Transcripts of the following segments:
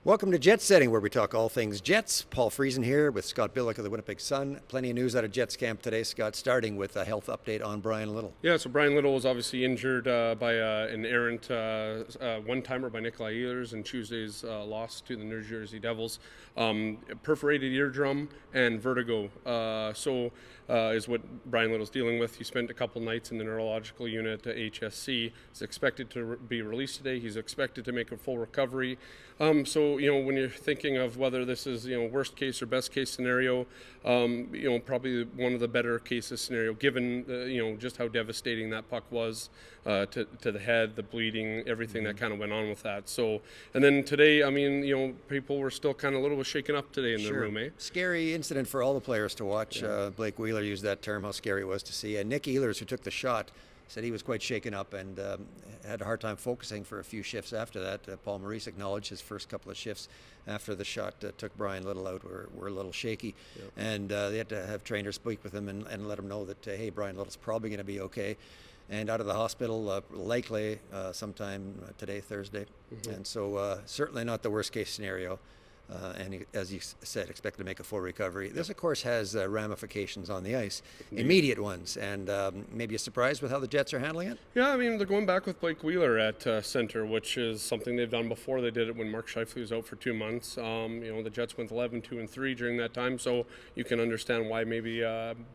Welcome to Jet Setting, where we talk all things Jets. Paul Friesen here with Scott Billeck of the Winnipeg Sun. Plenty of news out of Jets camp today, Scott, starting with a health update on Bryan Little. Yeah, so Bryan Little was obviously injured by an errant one-timer by Nikolai Ehlers in Tuesday's loss to the New Jersey Devils. Perforated eardrum and vertigo is what Bryan Little's dealing with. He spent a couple nights in the neurological unit at HSC. He's expected to be released today. He's expected to make a full recovery. So when you're thinking of whether this is worst case or best case scenario, probably one of the better cases scenario, given just how devastating that puck was to the head, the bleeding, everything that kind of went on with that. So, and then today, people were still kind of a little bit shaken up today in the room, eh? Scary incident for all the players to watch. Yeah. Blake Wheeler used that term, how scary it was to see. And Nick Ehlers, who took the shot, said he was quite shaken up and had a hard time focusing for a few shifts after that. Paul Maurice acknowledged his first couple of shifts after the shot took Bryan Little out were a little shaky. Yep. And they had to have trainers speak with him and let him know that, hey, Bryan Little's probably going to be okay. And out of the hospital likely sometime today, Thursday. Mm-hmm. And so certainly not the worst case scenario. And as you said, expect to make a full recovery. This, of course, has ramifications on the ice, immediate ones, and maybe a surprise with how the Jets are handling it? Yeah, they're going back with Blake Wheeler at center, which is something they've done before. They did it when Mark Scheifele was out for 2 months. The Jets went 11-2-3 during that time, so you can understand why maybe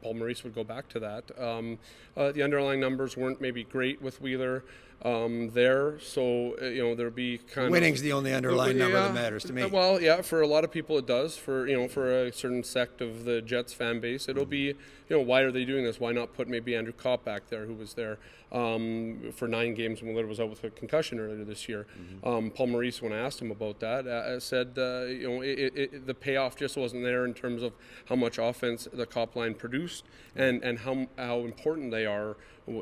Paul Maurice would go back to that. The underlying numbers weren't maybe great with Wheeler there, so there'll be kind of winning's the only underlying number that matters to me. Well, yeah, for a lot of people it does. For for a certain sect of the Jets fan base, it'll be why are they doing this? Why not put maybe Andrew Kopp back there, who was there for 9 games when Little was out with a concussion earlier this year. Mm-hmm. Paul Maurice, when I asked him about that, said the payoff just wasn't there in terms of how much offense the Kopp line produced and how important they are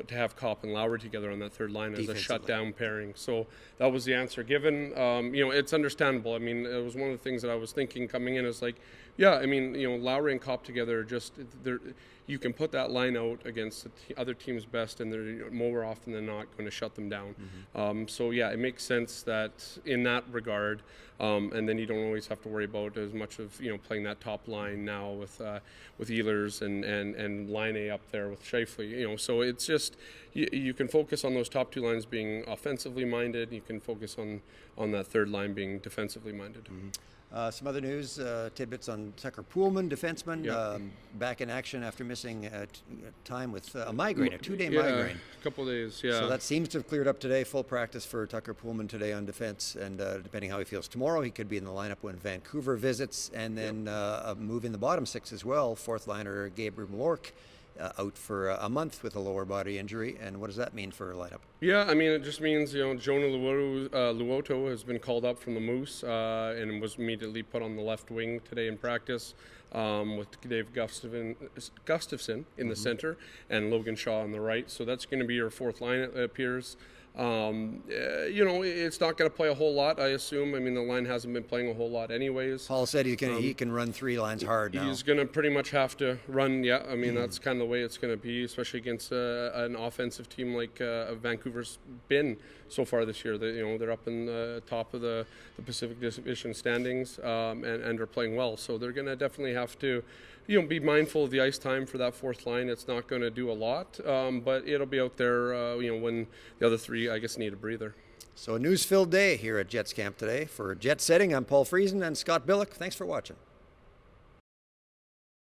to have Kopp and Lowry together on that third line as a shutdown pairing. So that was the answer given. It's understandable. It was one of the things that I was thinking coming in is Lowry and Kopp together, you can put that line out against the other team's best, and they're more often than not going to shut them down. Mm-hmm. It makes sense that in that regard, and then you don't always have to worry about as much of playing that top line now with Ehlers and Line A up there with Scheifele. So it's just you can focus on those top 2 lines being offensively minded. You can focus on that third line being defensively minded. Mm-hmm. Some other news, tidbits on Tucker Poolman, defenseman, back in action after missing time with a migraine, a 2-day migraine. A couple of days, yeah. So that seems to have cleared up today. Full practice for Tucker Poolman today on defense, and depending how he feels tomorrow, he could be in the lineup when Vancouver visits, and then a move in the bottom 6 as well. 4th liner Gabriel Malork out for a month with a lower body injury. And what does that mean for a lineup? Yeah, it just means, Jonah Luoto has been called up from the Moose and was immediately put on the left wing today in practice with Dave Gustafson in the center and Logan Shaw on the right. So that's going to be your 4th line, it appears. It's not going to play a whole lot, I assume. The line hasn't been playing a whole lot anyways. Paul said he can run 3 lines hard now. He's going to pretty much have to run, that's kind of the way it's going to be, especially against an offensive team like Vancouver's been so far this year. They're up in the top of the Pacific Division standings and are playing well. So they're going to definitely have to be mindful of the ice time for that 4th line. It's not going to do a lot, but it'll be out there, when the other 3, I guess, need a breather. So a news-filled day here at Jets Camp today. For Jet Setting, I'm Paul Friesen and Scott Billeck. Thanks for watching.